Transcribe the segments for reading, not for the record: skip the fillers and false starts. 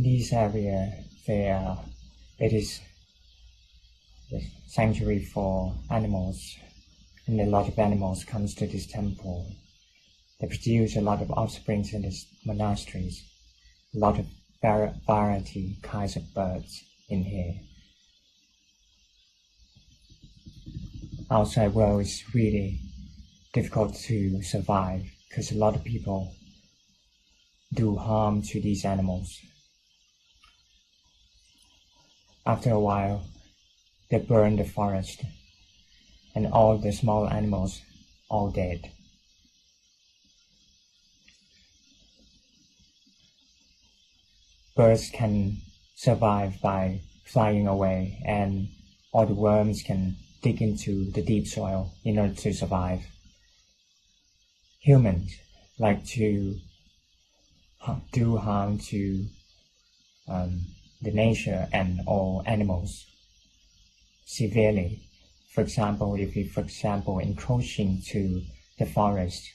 this area, it is the sanctuary for animals, and a lot of animals comes to this temple. They produce a lot of offspring in these monasteries, a lot of variety kinds of birds in here. Outside world is really difficult to survive because a lot of people do harm to these animals. After a while, they burn the forest, and all the small animals all dead. Birds can survive by flying away, and all the worms can dig into the deep soil in order to survive. Humans like to do harm to the nature and all animals severely. For example, if we, encroaching to the forest,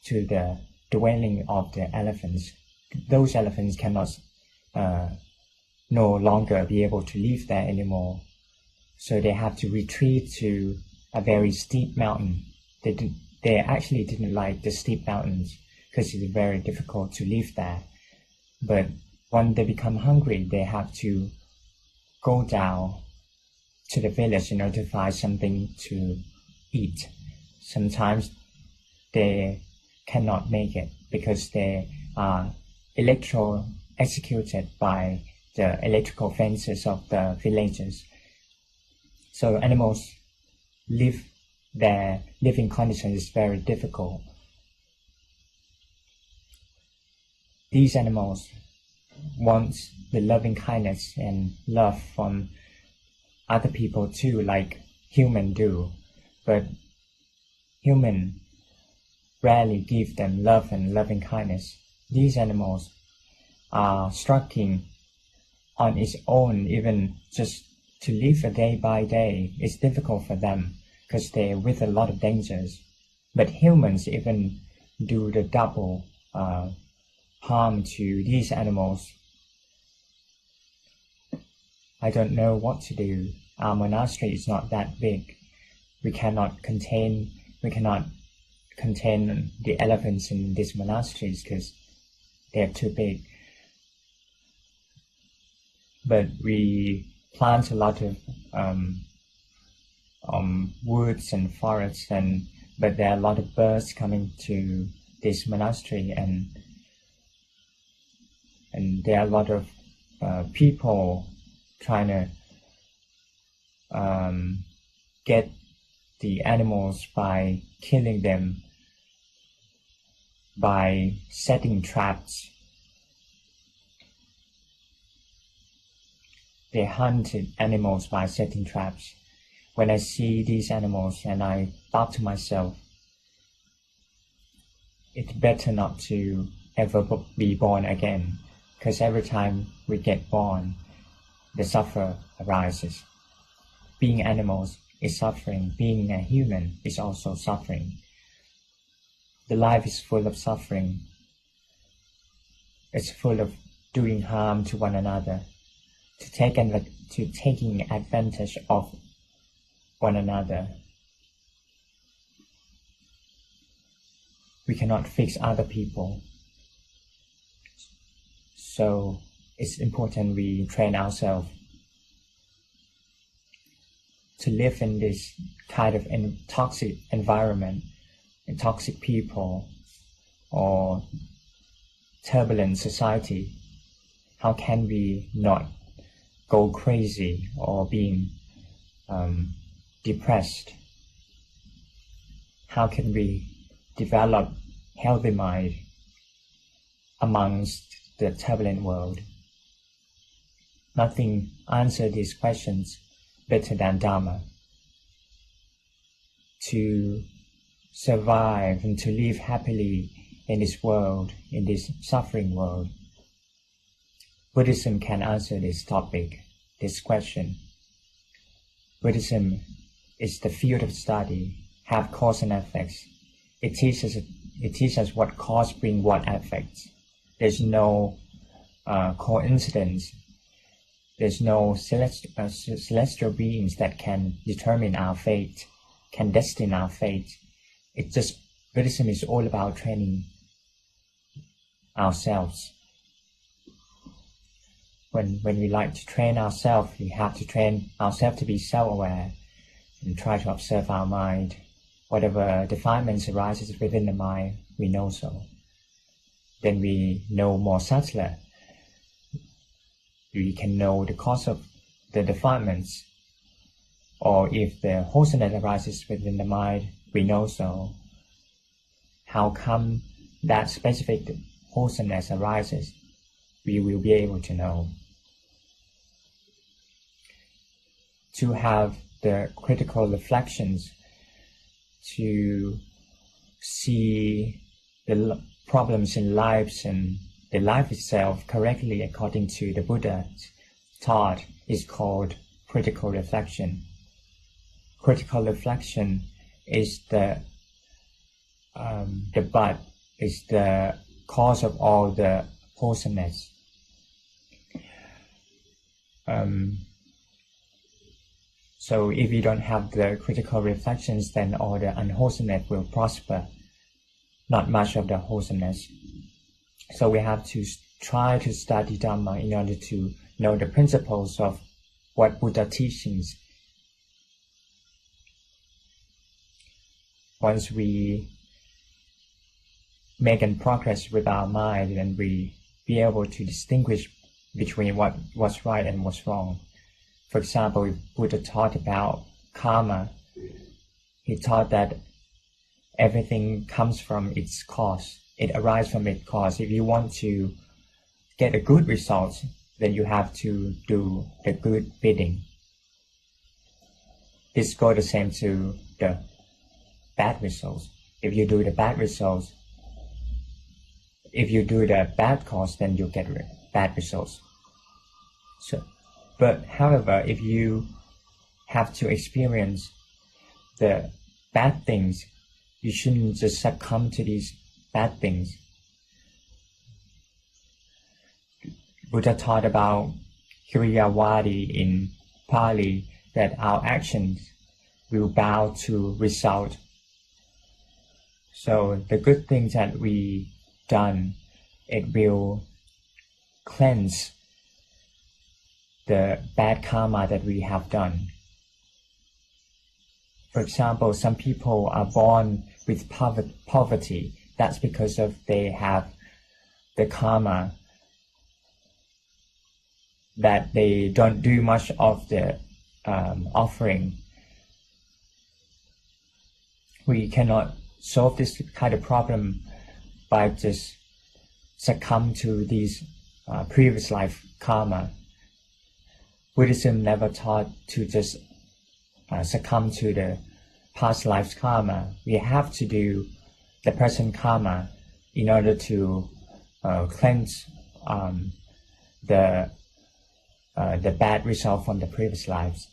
to the dwelling of the elephants, those elephants cannot no longer be able to live there anymore. So they have to retreat to a very steep mountain. They actually didn't like the steep mountains because it's very difficult to live there. But when they become hungry, they have to go down to the village in order to find something to eat. Sometimes they cannot make it because they are executed by the electrical fences of the villages. So animals their living conditions is very difficult. These animals want the loving kindness and love from other people too, like humans do, but humans rarely give them love and loving kindness. These animals are struggling on its own, even just to live a day by day. It's difficult for them because they're with a lot of dangers. But humans even do the double harm to these animals. I don't know what to do. Our monastery is not that big. We cannot contain the elephants in these monasteries because they're too big. But we plant a lot of woods and forests, but there are a lot of birds coming to this monastery, and there are a lot of people trying to get the animals by killing them, by setting traps. They hunted animals by setting traps. When I see these animals, and I thought to myself, it's better not to ever be born again, because every time we get born, the suffering arises. Being animals is suffering. Being a human is also suffering. The life is full of suffering. It's full of doing harm to one another, taking advantage of one another. We cannot fix other people. So it's important we train ourselves to live in this kind of toxic environment, and toxic people, or turbulent society. How can we not go crazy or being depressed? How can we develop healthy mind amongst the turbulent world? Nothing answers these questions better than Dharma. To survive and to live happily in this world, in this suffering world, Buddhism can answer this topic, this question. Buddhism is the field of study, have cause and effects. It teaches us what cause bring what effects. There's no coincidence. There's no celestial beings that can determine our fate, can destine our fate. It's just, Buddhism is all about training ourselves. When we like to train ourselves, we have to train ourselves to be self-aware and try to observe our mind. Whatever defilements arises within the mind, we know so. Then we know more subtler. We can know the cause of the defilements. Or if the wholesomeness arises within the mind, we know so. How come that specific wholesomeness arises? We will be able to know. To have the critical reflections, to see the problems in lives and the life itself correctly according to the Buddha's thought, is called critical reflection. Critical reflection is the bud, is the cause of all the wholesomeness. So if you don't have the critical reflections, then all the unwholesomeness will prosper, not much of the wholesomeness. So we have to try to study Dhamma in order to know the principles of what Buddha teachings. Once we make progress with our mind, then we be able to distinguish between what's right and what's wrong. For example, if Buddha taught about karma, he taught that everything comes from its cause. It arises from its cause. If you want to get a good result, then you have to do the good bidding. This goes the same to the bad results. If you do the bad results, if you do the bad cause, then you get bad results. But however, if you have to experience the bad things, you shouldn't just succumb to these bad things. Buddha taught about Kiriyavadi in Pali, that our actions will bow to result. So the good things that we done, it will cleanse the bad karma that we have done. For example, some people are born with poverty. That's because of they have the karma that they don't do much of the offering. We cannot solve this kind of problem by just succumb to these previous life karma. Buddhism never taught to just succumb to the past life's karma. We have to do the present karma in order to cleanse the bad result from the previous lives.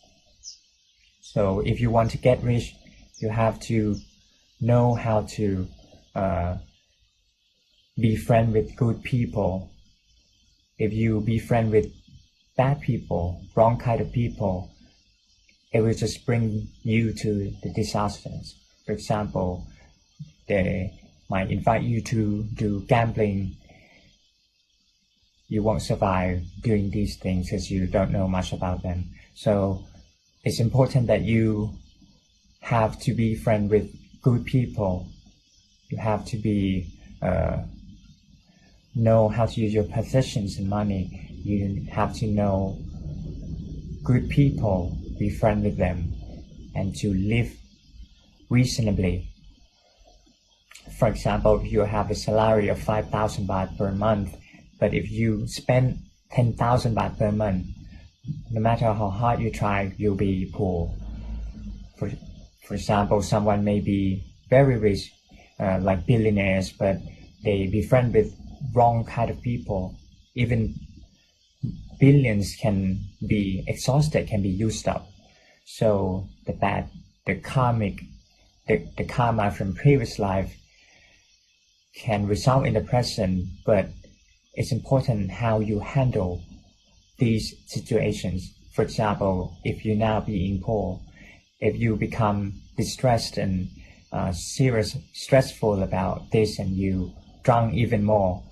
So if you want to get rich, you have to know how to be friend with good people. If you be friend with bad people, wrong kind of people, it will just bring you to the disasters. For example, they might invite you to do gambling. You won't survive doing these things because you don't know much about them. So it's important that you have to be friend with good people. You have to be know how to use your possessions and money. You have to know good people, be friend with them, and to live reasonably. For example, if you have a salary of 5,000 baht per month, but if you spend 10,000 baht per month, no matter how hard you try, you'll be poor. For example, someone may be very rich, like billionaires, but they befriend with wrong kind of people. Even billions can be exhausted, can be used up. So the karma from previous life can result in the present, but it's important how you handle these situations. For example, if you now being poor, if you become distressed and stressful about this, and you drunk even more,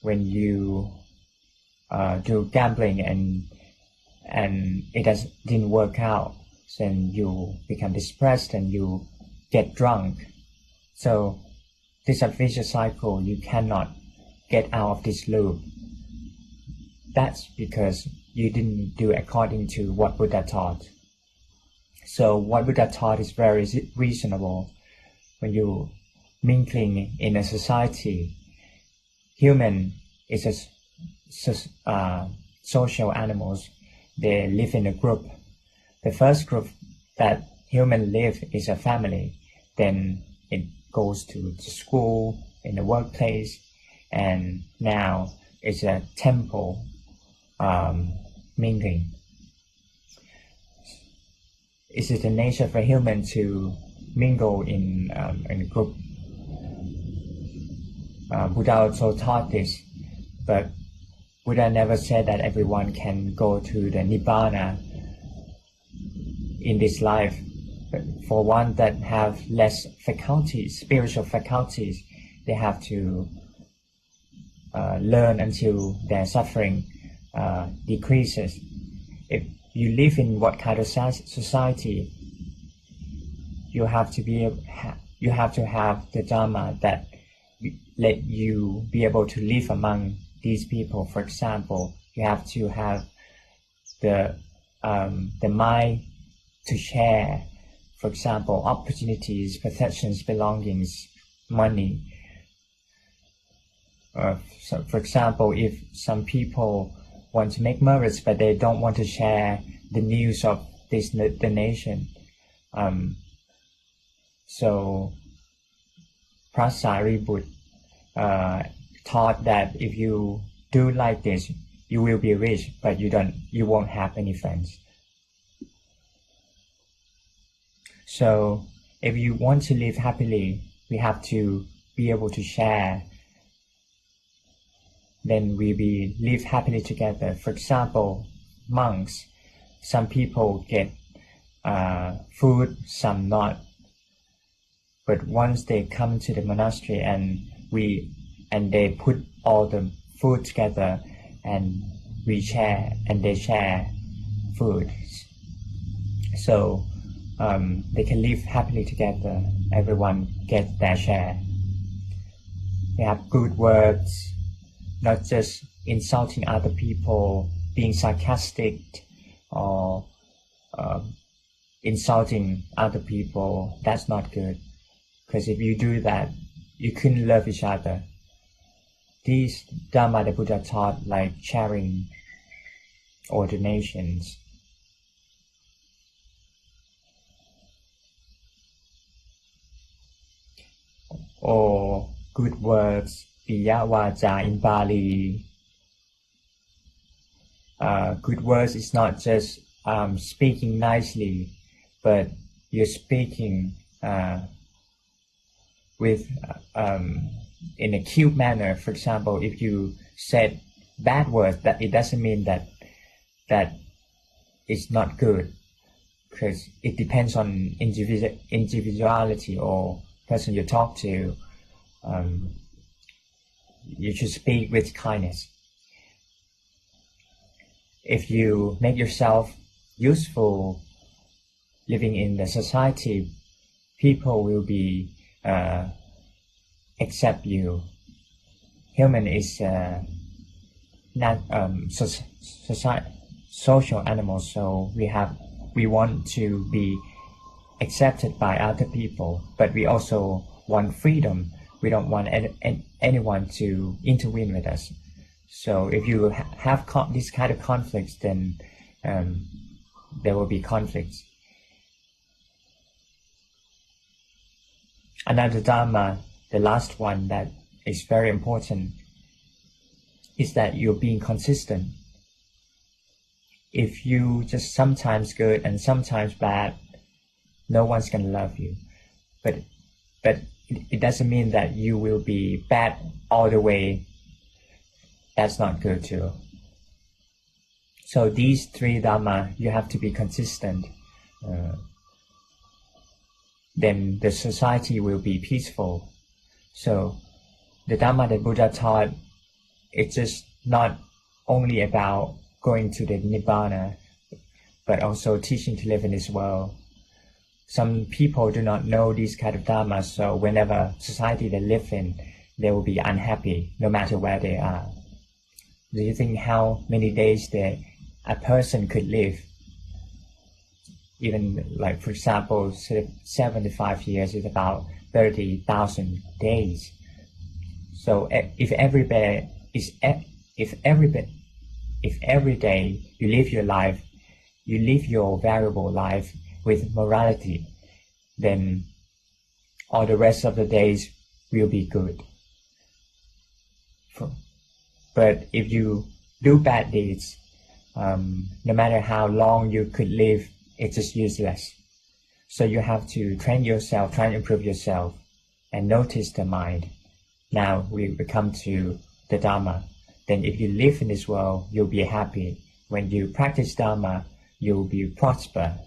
when you do gambling and it didn't work out, then you become depressed and you get drunk. So this is a vicious cycle. You cannot get out of this loop. That's because you didn't do according to what Buddha taught. So what Buddha taught is very reasonable. When you mingling in a society, human is a social animals. They live in a group. The first group that human live is a family. Then it goes to the school, in the workplace, and now it's a temple mingling. Is it the nature for human to mingle in a group? Buddha also taught this, but Buddha never said that everyone can go to the Nibbana in this life. But for one that have less faculties, spiritual faculties, they have to learn until their suffering decreases. If you live in what kind of society, you have to have the Dharma that let you be able to live among these people. For example, you have to have the mind to share, for example, opportunities, possessions, belongings, money. So for example, if some people want to make marriage, but they don't want to share the news of the nation. So Prasariputta taught that if you do like this, you will be rich, but you won't have any friends. So if you want to live happily, we have to be able to share. Then we live happily together. For example, monks, some people get food, some not. But once they come to the monastery and they put all the food together and we share, and they share food. So they can live happily together. Everyone gets their share. They have good words, not just insulting other people, being sarcastic, or insulting other people. That's not good. Because if you do that, you couldn't love each other. These Dharma the Buddha taught, like sharing or donations, or good words, piya vaja in Bali. Good words is not just speaking nicely, but you're speaking with in a cute manner. For example, if you said bad words, that it doesn't mean that it's not good, because it depends on individuality or person you talk to. You should speak with kindness. If you make yourself useful living in the society, people will be accept you. Human is not social animals, so we want to be accepted by other people, but we also want freedom. We don't want anyone to intervene with us. So if you have this kind of conflicts, then there will be conflicts. Another Dharma, the last one that is very important, is that you're being consistent. If you just sometimes good and sometimes bad, no one's gonna love you. But it doesn't mean that you will be bad all the way that's not good too. So these three Dhamma, you have to be consistent. Then the society will be peaceful. So the Dhamma that Buddha taught, it's just not only about going to the Nibbana, but also teaching to live in this world. Some people do not know these kind of Dhamma, so whenever society they live in, they will be unhappy no matter where they are. Do you think how many days a person could live? Even like, for example, 75 years is about 30,000 days. So if every day you live your life, you live your variable life with morality, then all the rest of the days will be good. But if you do bad deeds, no matter how long you could live, it's just useless. So you have to train yourself, try and improve yourself, and notice the mind. Now we come to the Dhamma. Then if you live in this world, you'll be happy. When you practice Dhamma, you'll be prosper.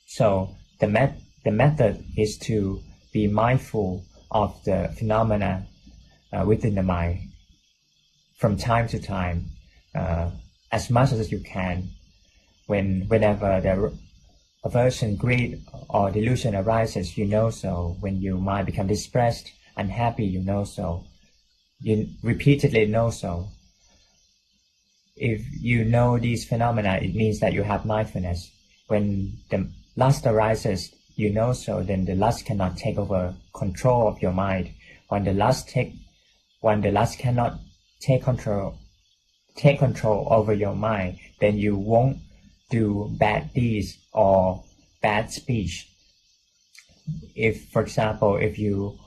So the method is to be mindful of the phenomena within the mind from time to time, as much as you can. Whenever the aversion, greed, or delusion arises, you know so. When your mind becomes depressed, unhappy, you know so. You repeatedly know so. If you know these phenomena, it means that you have mindfulness. When the lust arises, you know so, then the lust cannot take over control of your mind. When the lust cannot take control over your mind, then you won't do bad deeds or bad speech. If, for example, if you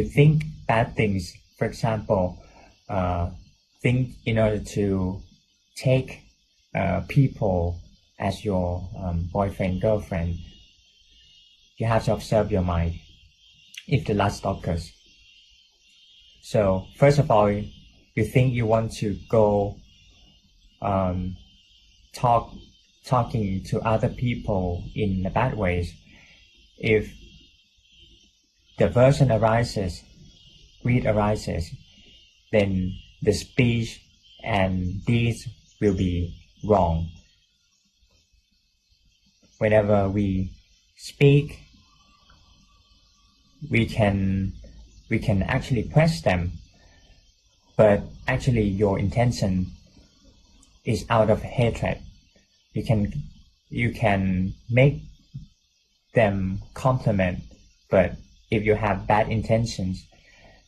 think bad things, for example, think in order to take people as your boyfriend, girlfriend, you have to observe your mind if the lust occurs. So first of all, you think you want to go talking to other people in a bad ways. If the aversion arises, greed arises, then the speech and deeds will be wrong. Whenever we speak, we can actually press them, but actually your intention is out of hatred. You can make them compliment, but if you have bad intentions,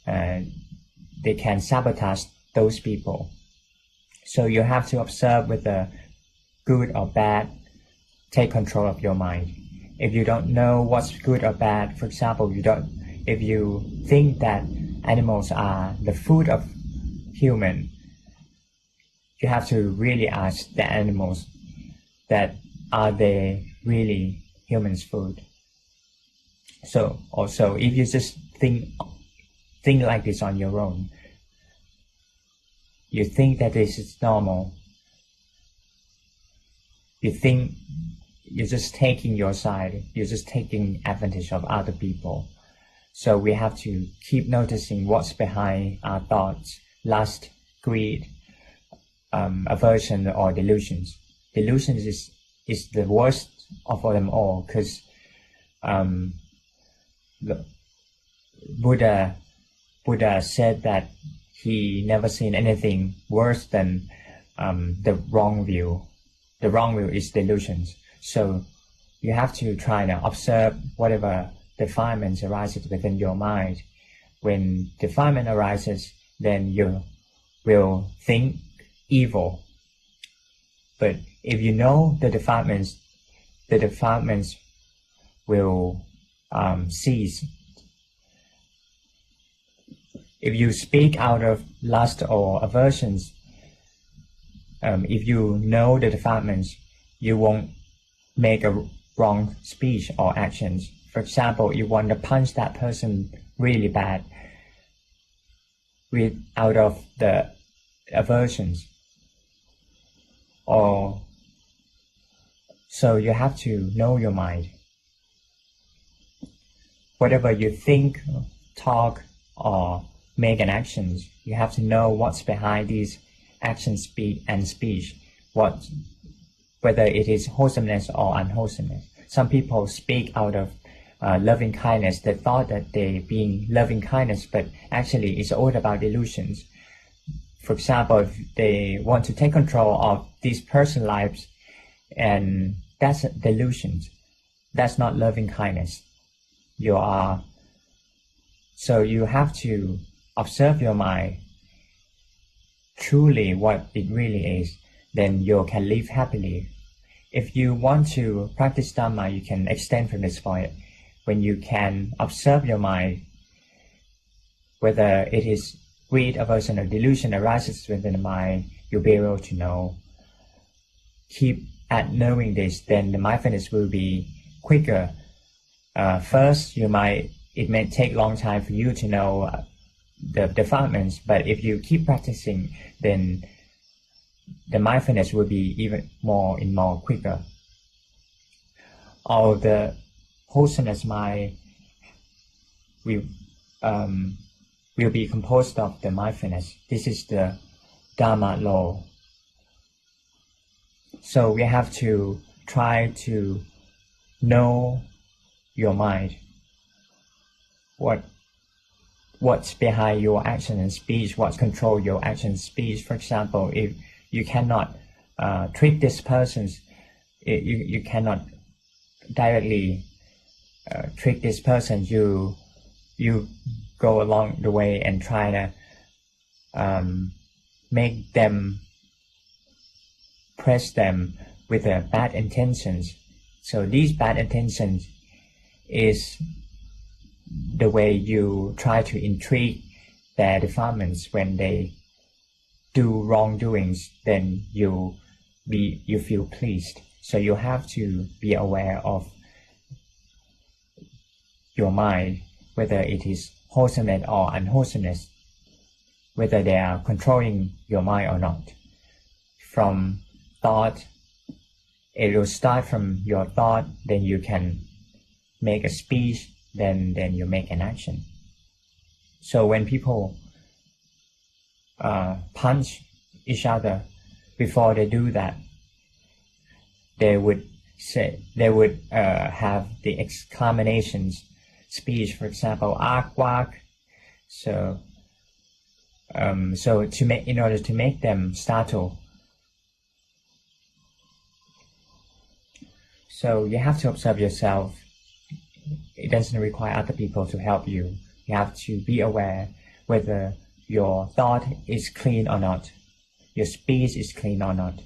they can sabotage those people. So you have to observe whether good or bad, take control of your mind. If you don't know what's good or bad, for example, if you think that animals are the food of human, you have to really ask the animals that are they really humans' food. So also, if you just think like this on your own, you think that this is normal, you think you're just taking your side, you're just taking advantage of other people. So we have to keep noticing what's behind our thoughts, lust, greed, aversion, or delusions. Delusions is the worst of them all, because Buddha said that he never seen anything worse than the wrong view. The wrong view is delusions. So you have to try to observe whatever defilements arises within your mind. When defilement arises, then you will think evil. But if you know the defilements will cease. If you speak out of lust or aversions, if you know the defilements, you won't make a wrong speech or actions. For example, you want to punch that person really bad, out of the aversions. Or so you have to know your mind. Whatever you think, talk, or make an actions, you have to know what's behind these actions and speech, whether it is wholesomeness or unwholesomeness. Some people speak out of loving kindness. They thought that they being loving kindness, but actually it's all about illusions. For example, if they want to take control of this person's lives, and that's delusions. That's not loving kindness. So you have to observe your mind truly what it really is, then you can live happily. If you want to practice Dharma, you can extend from this point. When you can observe your mind, whether it is greed, aversion, or delusion arises within the mind, you'll be able to know. Keep at knowing this, then the mindfulness will be quicker. First, it may take long time for you to know the defilements, but if you keep practicing, then the mindfulness will be even more quicker. All the wholesomeness mind will be composed of the mindfulness. This is the Dharma law. So we have to try to know your mind. What's behind your action and speech, what control your action and speech. For example, if you cannot treat this person, you cannot directly treat this person, you go along the way and try to make them, press them with bad intentions. So these bad intentions is the way you try to intrigue their defilements. When they do wrongdoings, then you feel pleased. So you have to be aware of your mind, whether it is wholesomeness or unwholesomeness, whether they are controlling your mind or not. From thought, it will start from your thought, then you can make a speech, then you make an action. So when people punch each other, before they do that, they would have the exclamations speech, for example, "Ak wak." So in order to make them startle. So you have to observe yourself. It doesn't require other people to help you. You have to be aware whether your thought is clean or not, your speech is clean or not,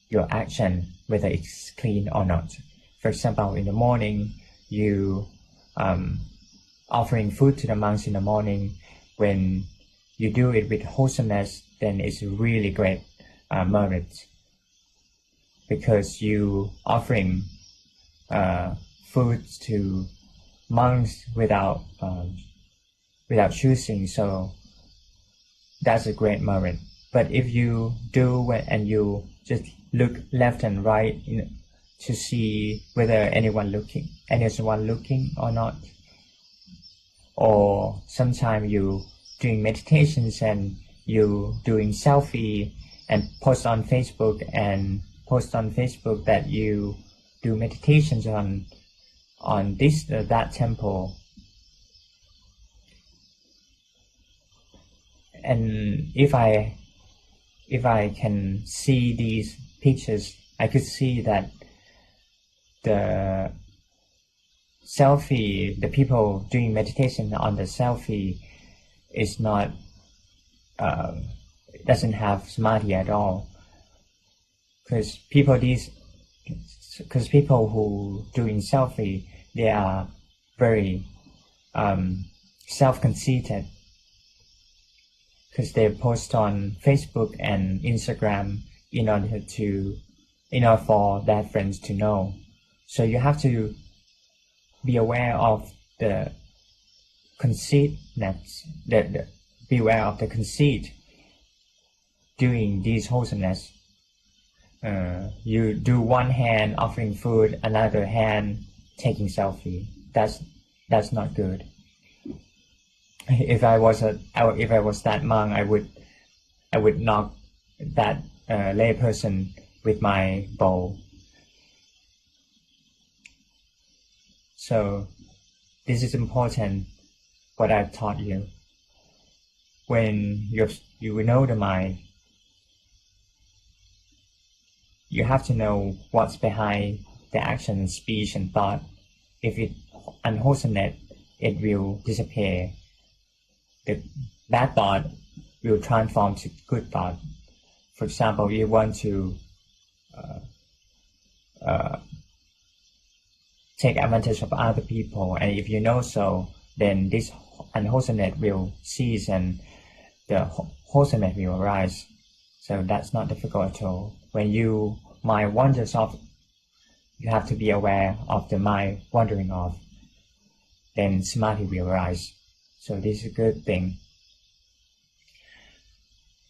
your action, whether it's clean or not. For example, in the morning, you offering food to the monks in the morning. When you do it with wholesomeness, then it's really great merit, because you offering food to monks without choosing. So that's a great merit. But if you do and you just look left and right to see whether anyone looking or not, or sometimes you doing meditations and you doing selfie and post on Facebook that you do meditations on this or that temple. And if I can see these pictures, I could see that the selfie, the people doing meditation on the selfie is not doesn't have samadhi at all, because people who doing selfie, they are very self-conceited, because they post on Facebook and Instagram in order for their friends to know. So you have to be aware of the conceitness, beware of the conceit. Doing these wholesomeness, you do one hand offering food, another hand taking selfie. That's not good. If I was that monk, I would knock that lay person with my bowl. So this is important, what I've taught you. When you know the mind, you have to know what's behind the action, speech, and thought. If it's unwholesome, it will disappear. The bad thought will transform to good thought. For example, you want to take advantage of other people, and if you know so, then this unwholesomeness will cease and the wholesomeness will arise. So that's not difficult at all. When your mind wanders off, you have to be aware of the mind wandering off. Then samadhi will arise. So this is a good thing.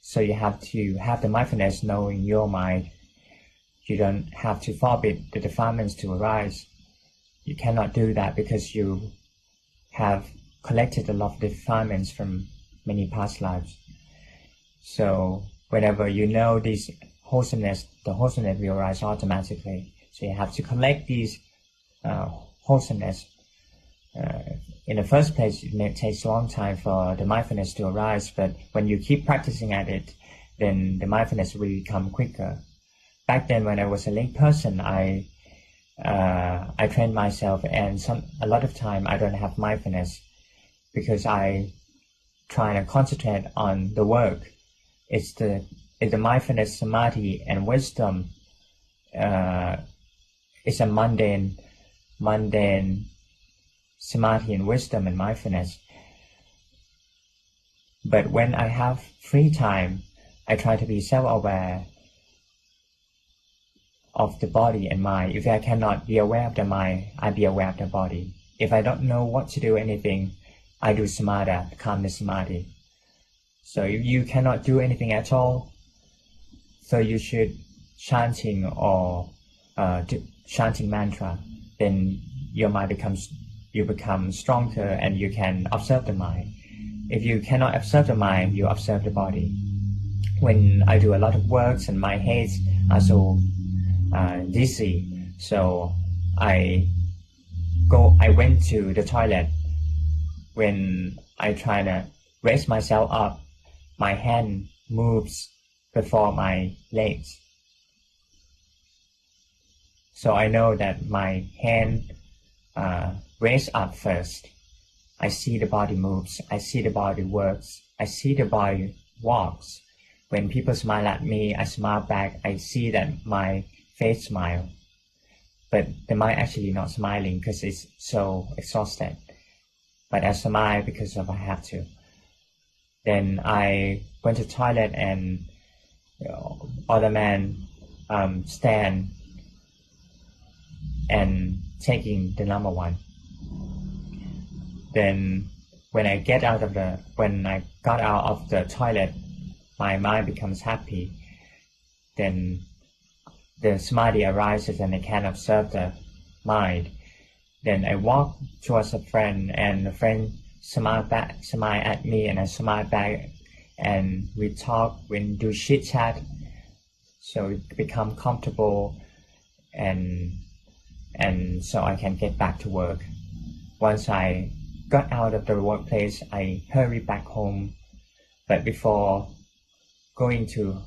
So you have to have the mindfulness knowing your mind. You don't have to forbid the defilements to arise. You cannot do that because you have collected a lot of defilements from many past lives. So whenever you know this wholesomeness, the wholesomeness will arise automatically. So you have to collect these wholesomeness. In the first place, it may take a long time for the mindfulness to arise, but when you keep practicing at it, then the mindfulness will become quicker. Back then, when I was a lay person, I trained myself, and a lot of time I don't have mindfulness because I try to concentrate on the work. It's the mindfulness, samadhi, and wisdom. It's a mundane samadhi and wisdom and mindfulness. But when I have free time, I try to be self-aware of the body and mind. If I cannot be aware of the mind, I be aware of the body. If I don't know what to do anything, I do samatha, calmness samadhi. So if you cannot do anything at all, so you should chanting or chanting mantra. Then your mind you become stronger and you can observe the mind. If you cannot observe the mind, you observe the body. When I do a lot of works and my heads are so dizzy, so I went to the toilet. When I try to raise myself up, my hand moves before my legs. So I know that my hand raised up first. I see the body moves, I see the body works, I see the body walks. When people smile at me, I smile back. I see that my face smile. But the mind actually not smiling because it's so exhausted. But I smile because I have to. Then I went to the toilet and other man stand and taking the number one. Then when I got out of the toilet, my mind becomes happy. Then the samadhi arises and I can observe the mind. Then I walk towards a friend and the friend smile at me and I smile back, and we talk, we do chit chat, so it become comfortable, and so I can get back to work. Once I got out of the workplace, I hurry back home. But before going to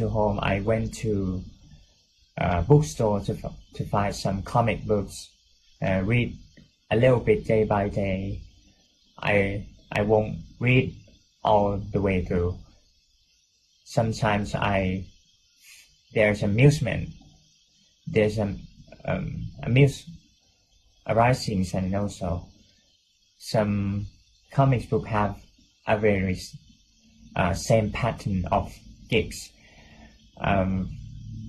home, I went to a bookstore to find some comic books, read a little bit day by day. I won't read all the way through. Sometimes there's amusement, there's arising, and also some comic book have a very same pattern of gigs,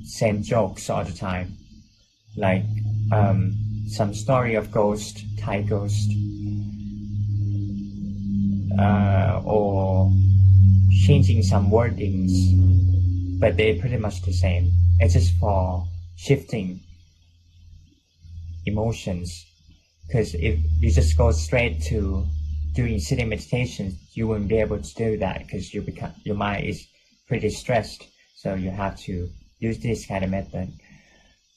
same jokes all the time, like some story of ghost, Thai ghost. or changing some wordings, but they're pretty much the same. It's just for shifting emotions. Because if you just go straight to doing sitting meditation, you wouldn't be able to do that because your mind is pretty stressed. So you have to use this kind of method.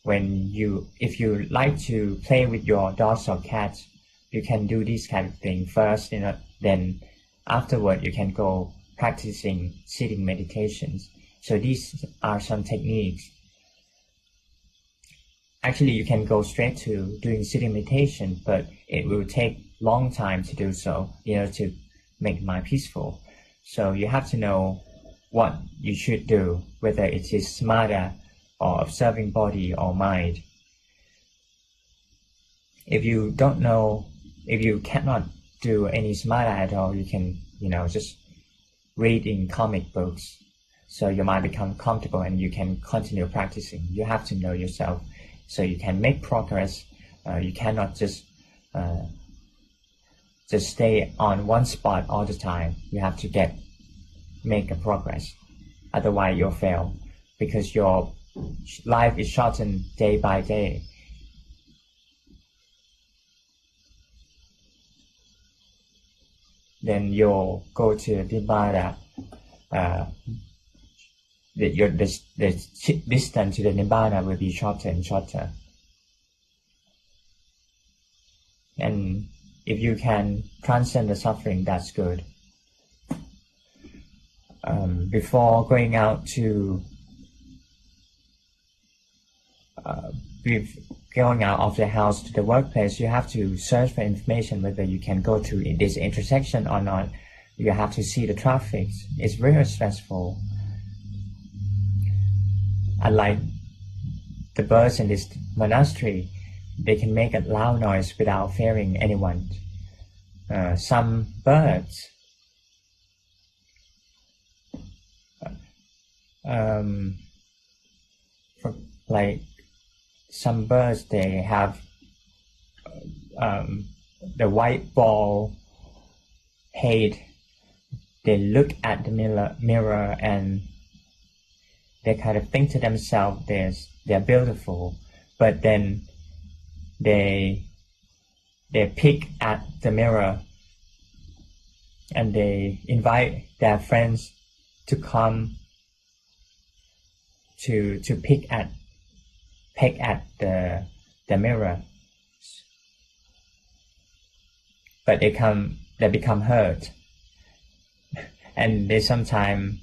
If you like to play with your dogs or cats, you can do this kind of thing first, then afterward you can go practicing sitting meditations. So these are some techniques. Actually, you can go straight to doing sitting meditation, but it will take long time to do so, to make mind peaceful. So you have to know what you should do, whether it is samatha or observing body or mind. If you don't know, if you cannot do any samatha at all, you can, just read in comic books. So your mind become comfortable and you can continue practicing. You have to know yourself. So you can make progress. You cannot just stay on one spot all the time. You have to make a progress. Otherwise, you'll fail because your life is shortened day by day. Then you'll go to Nibbana. The distance to the Nibbana will be shorter and shorter. And if you can transcend the suffering, that's good. Before going out of the house to the workplace, you have to search for information whether you can go to this intersection or not. You have to see the traffic. It's very stressful. Unlike the birds in this monastery, they can make a loud noise without fearing anyone. Some birds, they have the white ball head. They look at the mirror and they kind of think to themselves they're beautiful, but then they pick at the mirror and they invite their friends to come to pick at the mirror, but they become hurt, and they sometimes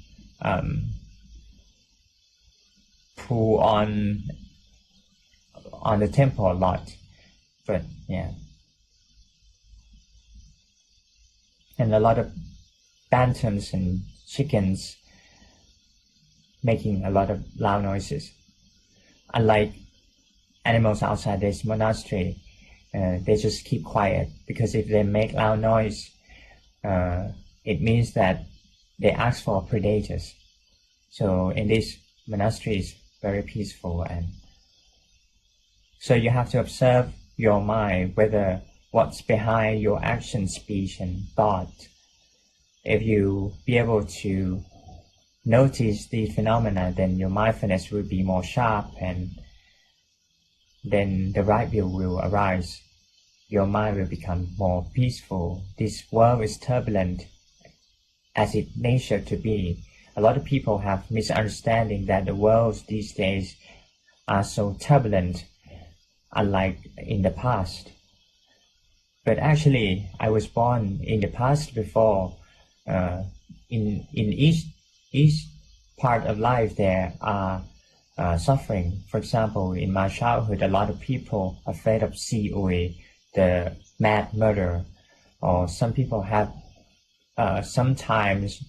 pull on the temple a lot, but yeah, and a lot of bantams and chickens making a lot of loud noises. Unlike animals outside this monastery, they just keep quiet, because if they make loud noise, it means that they ask for predators. So in this monastery is very peaceful, and so you have to observe your mind, whether what's behind your action, speech, and thought. If you be able to notice the phenomena, then your mindfulness will be more sharp, and then the right view will arise. Your mind will become more peaceful. This world is turbulent as its nature to be. A lot of people have misunderstanding that the worlds these days are so turbulent, unlike in the past. But actually, I was born in the past before. In each part of life there are suffering. For example, in my childhood, a lot of people are afraid of Siui, the mad murderer, or some people have sometimes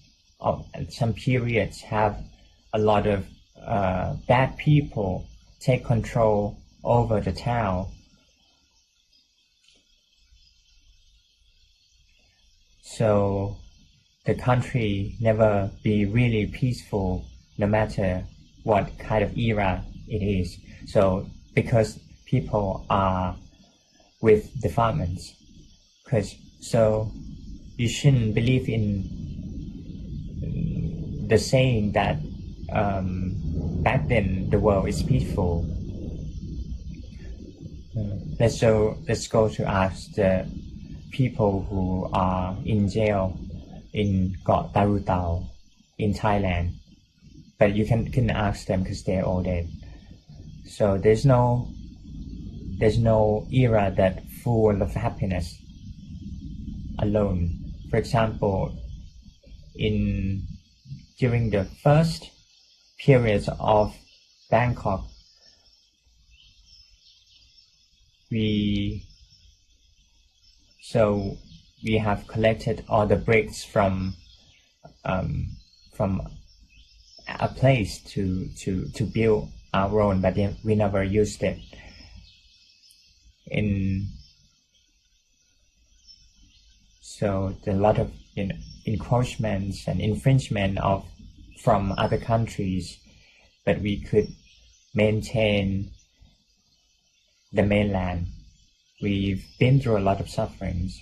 some periods have a lot of bad people take control over the town. So the country never be really peaceful, no matter what kind of era it is. So because people are with defilements, so you shouldn't believe in the saying that back then the world is peaceful. Let's go to ask the people who are in jail in Got Tarutao in Thailand, but you couldn't ask them because they're all dead. So there's no era that full of happiness alone. For example, during the first periods of Bangkok, we have collected all the bricks from a place to build our own, but then we never used it. So there are a lot of encroachments and infringement from other countries, but we could maintain the mainland. We've been through a lot of sufferings,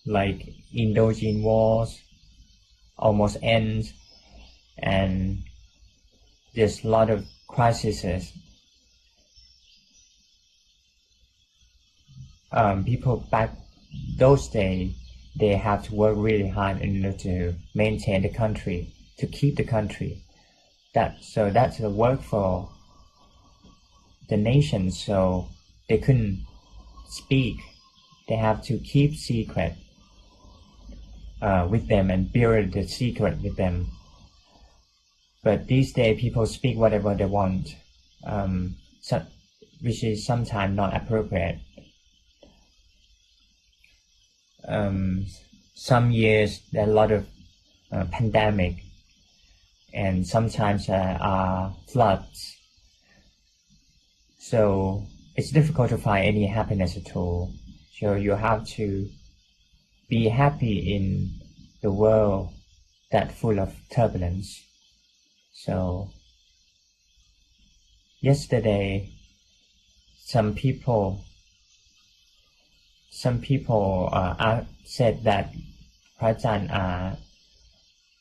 like Indogene wars almost end, and there's a lot of crises. People back those days, they have to work really hard in order to maintain the country, to keep the country. That's a work for the nation, so they couldn't speak. They have to keep secret with them and bury the secret with them. But these days, people speak whatever they want, which is sometimes not appropriate. Some years there are a lot of pandemic, and sometimes there are floods. So it's difficult to find any happiness at all. So you have to be happy in the world that's full of turbulence. So yesterday, some people said that Prajan are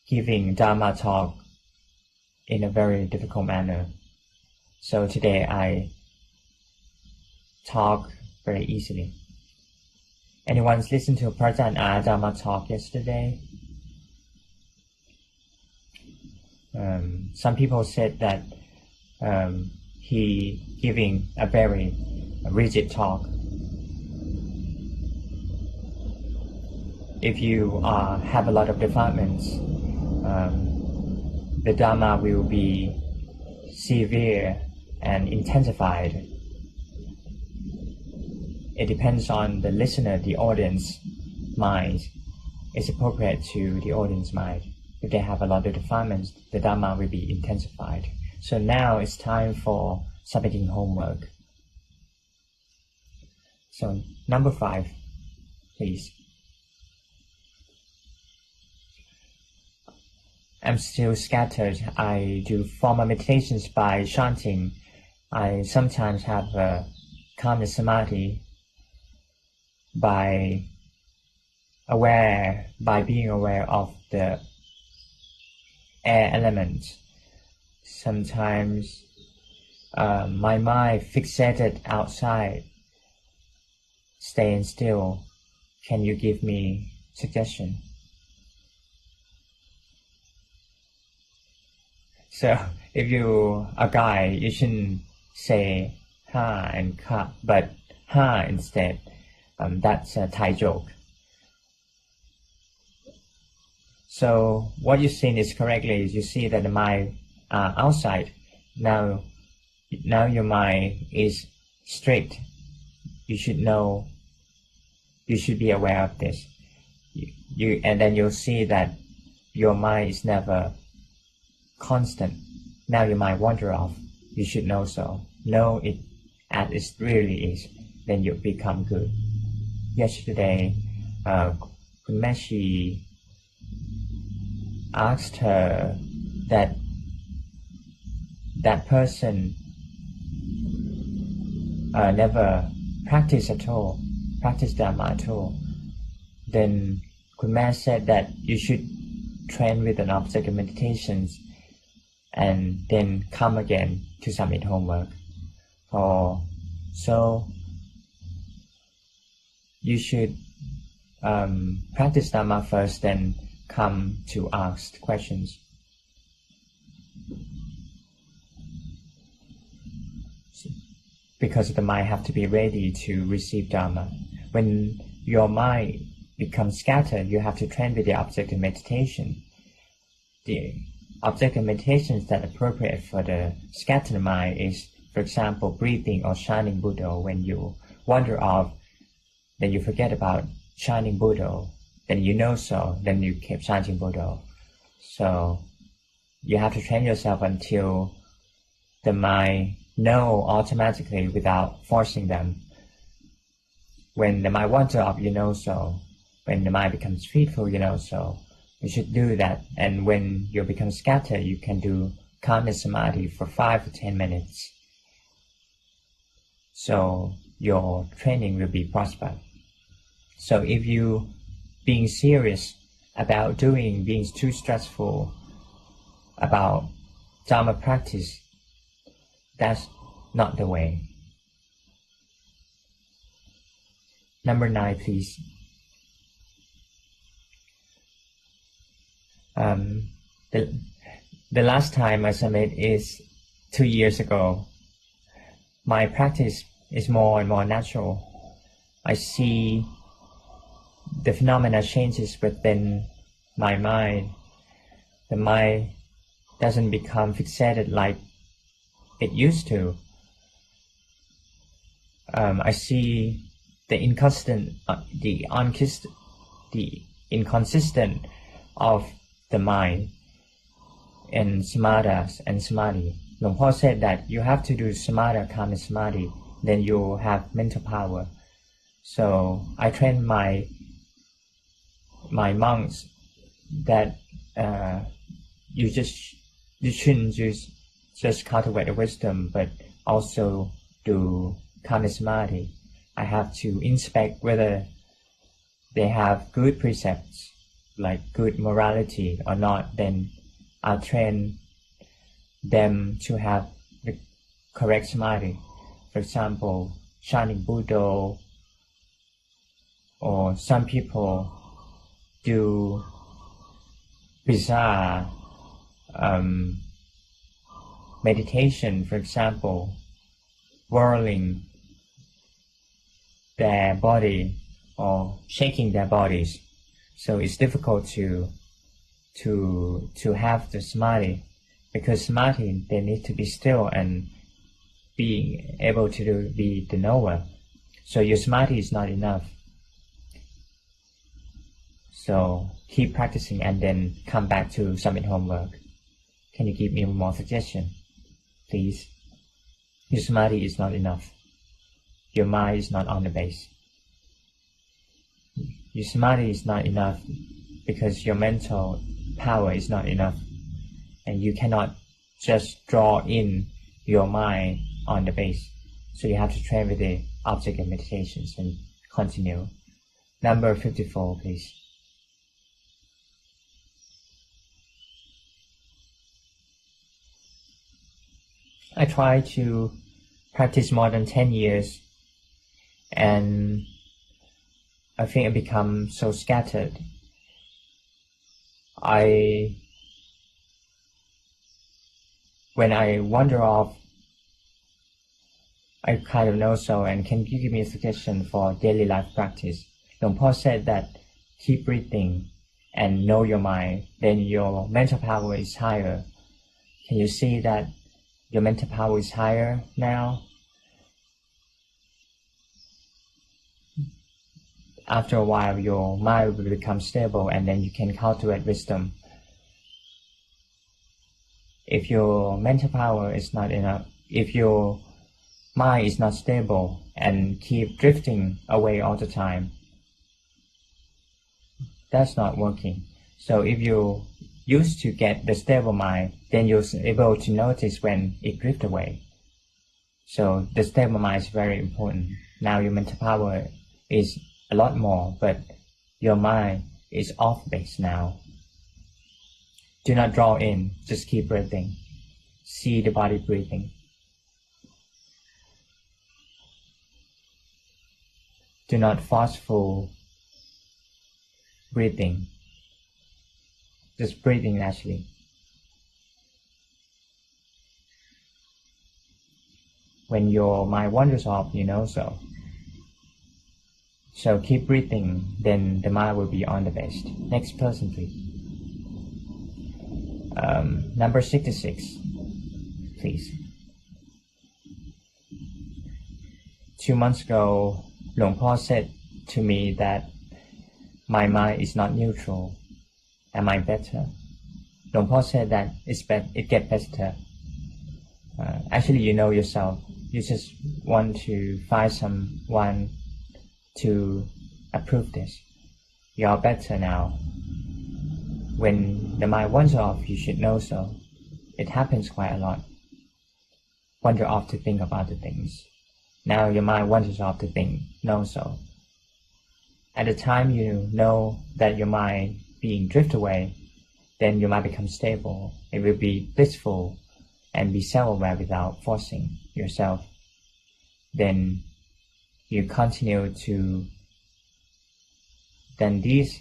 giving Dharma talk in a very difficult manner. So today I talk very easily. Anyone's listened to Prajan Dharma talk yesterday? Some people said that he giving a very rigid talk. If you have a lot of defilements, the Dharma will be severe and intensified. It depends on the listener, the audience mind. It's appropriate to the audience mind. If they have a lot of defilements, the Dharma will be intensified. So now it's time for submitting homework. So number 5, please. I'm still scattered. I do formal meditations by chanting. I sometimes have a calmness samadhi by being aware of the air element. Sometimes my mind fixated outside, staying still. Can you give me suggestion? So if you're a guy, you shouldn't say ha and ka, but ha instead. That's a Thai joke. So what you're seeing is correctly. You see that the mind outside. Now your mind is strict. You should know. You should be aware of this. And then you'll see that your mind is never constant. Now your mind wander off. You should know so. Know it as it really is. Then you become good. Yesterday, Kun Meshi asked her that person never practice Dharma at all. then Kunma said that you should train with an object of meditations and then come again to submit homework. So you should practice Dhamma first, then come to ask questions. Because the mind have to be ready to receive Dhamma. When your mind becomes scattered, you have to train with the object of meditation. The object of meditation that appropriate for the scattered mind is, for example, breathing or shining Buddha. When you wander off, then you forget about shining Buddha, then you know so, then you keep chanting Buddha. So you have to train yourself until the mind know automatically without forcing them. When the mind wanders off, you know so. When the mind becomes fearful, you know so. You should do that. And when you become scattered, you can do calmness samadhi for 5 to 10 minutes. So your training will be prospered. So if you being serious about being too stressful about Dhamma practice, that's not the way. Number 9, please. The last time I submit is 2 years ago. My practice is more and more natural. I see the phenomena changes within my mind. The mind doesn't become fixated like it used to. I see the inconsistent of the mind in samadhas and samadhi. Luang Por said that you have to do samatha, calm samadhi, then you have mental power. So I train my monks that you shouldn't just cultivate the wisdom, but also do calm samadhi. I have to inspect whether they have good precepts, like good morality or not. Then I'll train them to have the correct samadhi. For example, shining Buddha, or some people do bizarre meditation, for example, whirling their body or shaking their bodies. So it's difficult to have the samadhi, because samadhi, they need to be still and being able to be the knower. So your samadhi is not enough. So keep practicing and then come back to submit homework. Can you give me more suggestion, please? Your samadhi is not enough. Your mind is not on the base. Your samadhi is not enough because your mental power is not enough. And you cannot just draw in your mind on the base. So you have to train with the object of meditations and continue. Number 54, please. I try to practice more than 10 years, and I think I become so scattered. When I wander off, I kind of know so. And can you give me a suggestion for daily life practice? Luang Por said that keep breathing and know your mind, then your mental power is higher. Can you see that your mental power is higher now? After a while, your mind will become stable, and then you can cultivate wisdom. If your mental power is not enough, if your mind is not stable and keep drifting away all the time, that's not working. So if you used to get the stable mind, then you're able to notice when it drifts away. So the stable mind is very important. Now your mental power is a lot more, but Your mind is off base now. Do not draw in, just keep breathing. See the body breathing. Do not forceful breathing. Just breathing naturally. When your mind wanders off, you know so. So keep breathing, then the mind will be on the best. Next person, please. Number 66, please. 2 months ago, Luang Por said to me that my mind is not neutral. Am I better? Luang Por said that it gets better. Actually, you know yourself. You just want to find someone to approve this. You are better now. When the mind wanders off, you should know so. It happens quite a lot. Wander off to think of other things. Now your mind wanders off to think, know so. At the time you know that your mind being drift away, then your mind becomes stable. It will be blissful and be self-aware without forcing yourself. Then you continue to, then this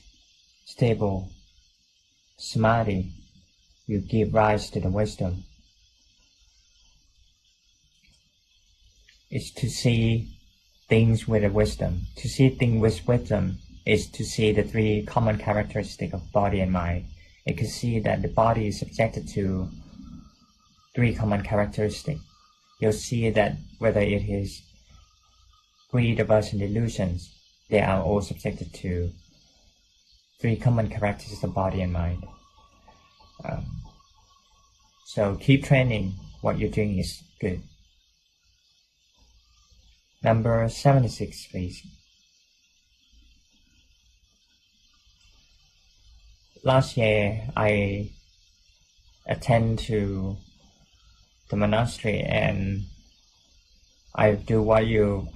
stable samadhi will give rise to the wisdom. It's to see things with a wisdom. To see things with wisdom is to see the three common characteristics of body and mind. It can see that the body is subjected to three common characteristics. You'll see that whether it is greed, aversion, delusions, they are all subjected to three common characteristics of body and mind. So keep training. What you're doing is good. Number 76, please. Last year, I attend to the monastery and I do what you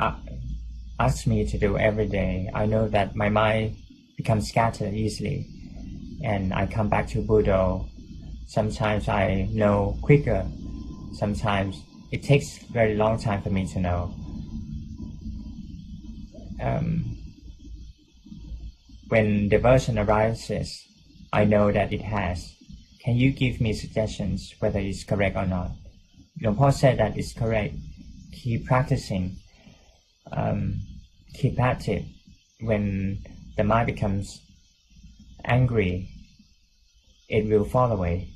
ask me to do every day. I know that my mind becomes scattered easily and I come back to Buddha. Sometimes I know quicker. Sometimes it takes a very long time for me to know. When diversion arises, I know that it has. Can you give me suggestions whether it's correct or not? Luang Por said that it's correct. Keep practicing. Keep at it. When the mind becomes angry, it will fall away.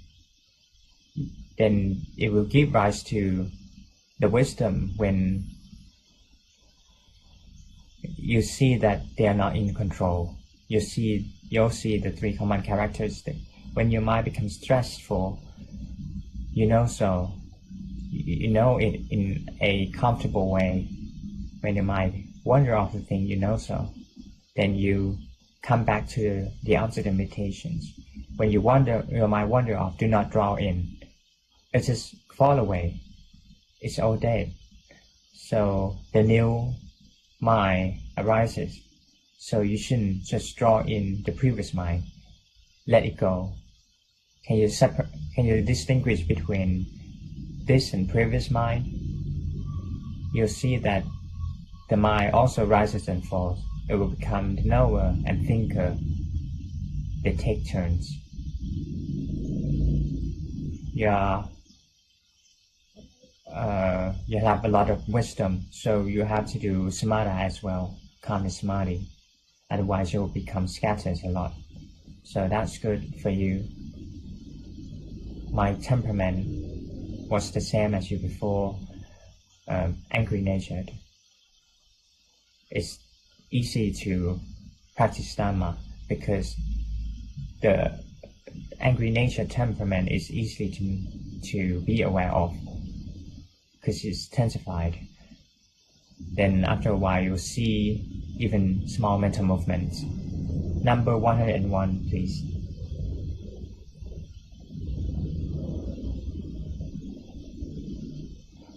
Then it will give rise to the wisdom when you see that they are not in control. You'll see the three common characteristics. When your mind becomes stressful, you know so. You know it in a comfortable way. When your mind wanders off the thing, you know so. Then you come back to the opposite meditations. When your mind wanders off, do not draw in. It just fall away. It's all dead. So the new mind arises. So you shouldn't just draw in the previous mind. Let it go. Can you distinguish between this and previous mind? You'll see that the mind also rises and falls. It will become the knower and thinker. They take turns. You have a lot of wisdom, so you have to do samatha as well, calm samadhi. Otherwise you will become scattered a lot. So that's good for you. My temperament was the same as you before, angry natured. It's easy to practice Dhamma because the angry nature temperament is easy to be aware of because it's intensified. Then after a while you'll see even small mental movements. Number 101, please.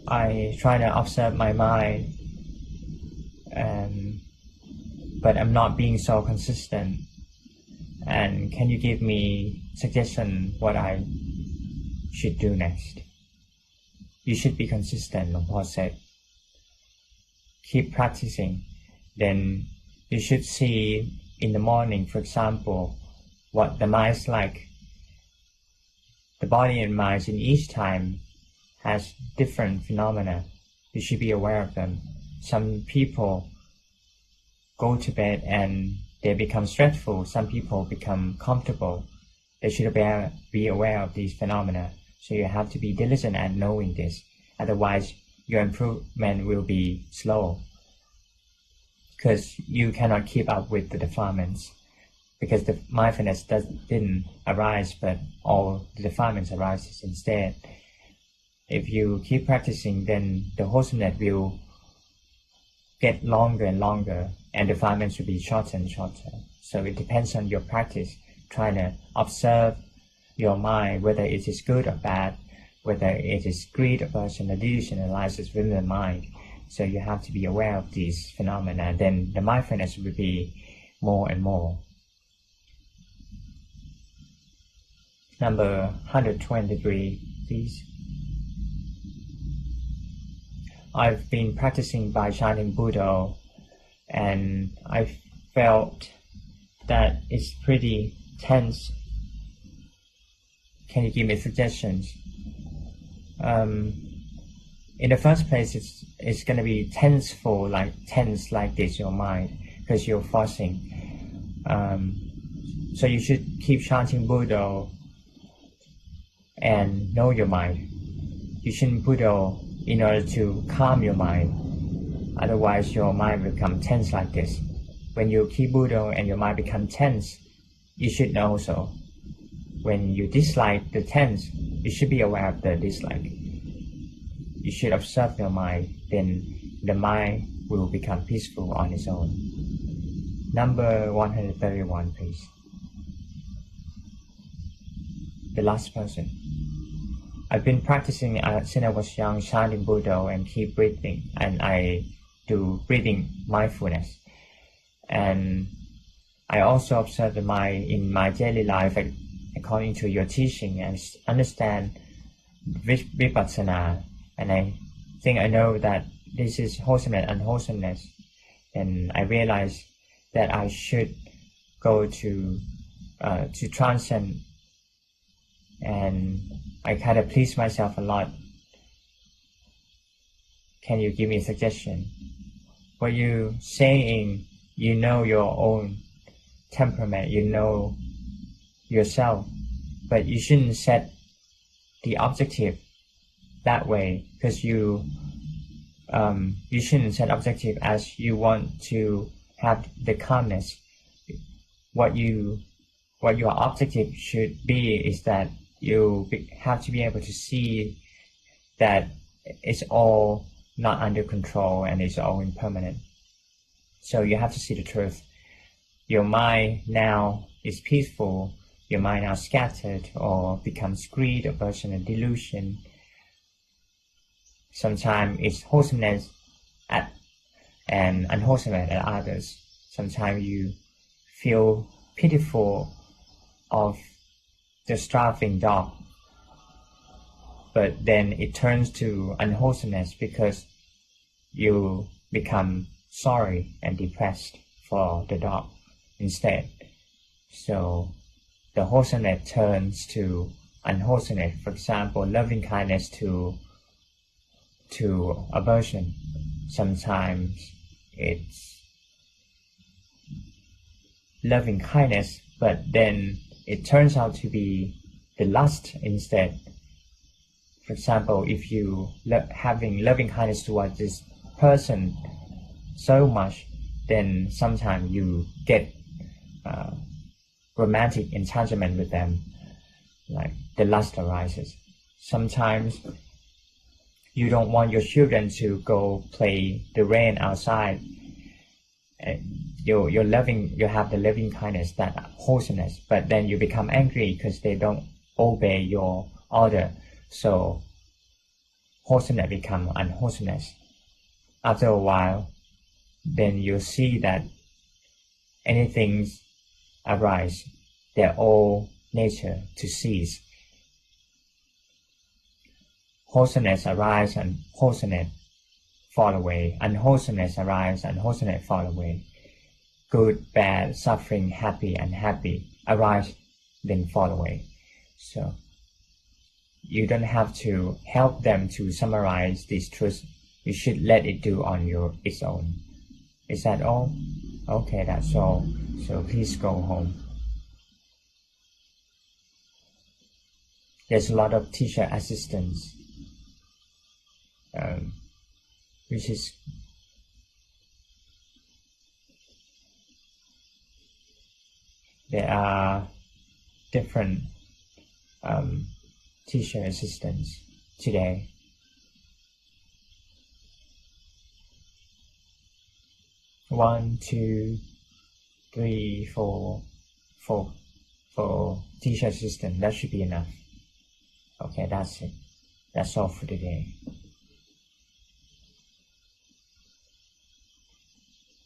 I try to observe my mind but I'm not being so consistent. And can you give me suggestion what I should do next? You should be consistent, Long Po said. Keep practicing. Then you should see in the morning, for example, what the mind is like. The body and mind in each time has different phenomena. You should be aware of them. Some people go to bed and they become stressful. Some people become comfortable. They should be aware of these phenomena. So you have to be diligent at knowing this. Otherwise, your improvement will be slow, because you cannot keep up with the defilements. Because the mindfulness didn't arise, but all the defilements arises instead. If you keep practicing, then the wholesomeness will get longer and longer, and the defilements will be shorter and shorter. So it depends on your practice. Trying to observe your mind, whether it is good or bad, whether it is greed, aversion, or delusion arises within the mind. So you have to be aware of these phenomena. Then the mindfulness will be more and more. Number 123, please. I've been practicing by chanting Buddha, and I felt that it's pretty tense. Can you give me suggestions? In the first place, it's going to be tense like this, your mind, because you're forcing. So you should keep chanting Buddha and know your mind. You shouldn't Buddha in order to calm your mind. Otherwise, your mind will become tense like this. When you keep Buddha and your mind become tense, you should know so. When you dislike the tense, you should be aware of the dislike. You should observe your mind, then the mind will become peaceful on its own. Number 131, please. The last person. I've been practicing since I was young, chanting Buddha and keep breathing, and I do breathing mindfulness. And I also observe the mind in my daily life according to your teaching and understand Vipassana. And I think I know that this is wholesomeness and unwholesomeness. And I realize that I should go to transcend. And I kind of please myself a lot. Can you give me a suggestion? What you saying, you know your own temperament, you know yourself, but you shouldn't set the objective that way, because you shouldn't set objective as you want to have the calmness. What your objective should be is that you have to be able to see that it's all not under control and it's all impermanent. So you have to see the truth. Your mind now is peaceful, your mind now scattered or becomes greed, aversion, and delusion. Sometimes it's wholesomeness and unwholesomeness at others. Sometimes you feel pitiful of the starving dog, but then it turns to unwholesomeness because you become sorry and depressed for the dog instead. So the wholesomeness turns to unwholesomeness. For example, loving kindness to aversion. Sometimes it's loving kindness, but then it turns out to be the lust instead. For example, if you having loving kindness towards this person so much, then sometimes you get romantic entanglement with them, like the lust arises. Sometimes you don't want your children to go play the rain outside. You have the loving kindness, that wholesomeness, but then you become angry because they don't obey your order. So wholesomeness become unwholesomeness. After a while, then you see that anything arise, they're all nature to cease. Wholesomeness arise and wholesomeness fall away. Unwholesomeness arise, unwholesomeness fall away. Good, bad, suffering, happy, unhappy arise, then fall away. So you don't have to help them to summarize these truths. You should let it do on its own. Is that all? Okay, that's all. So please go home. There's a lot of teacher assistants, which is there are different teacher assistants today. One, two, three, four teacher assistant. That should be enough. Okay, that's it. That's all for today.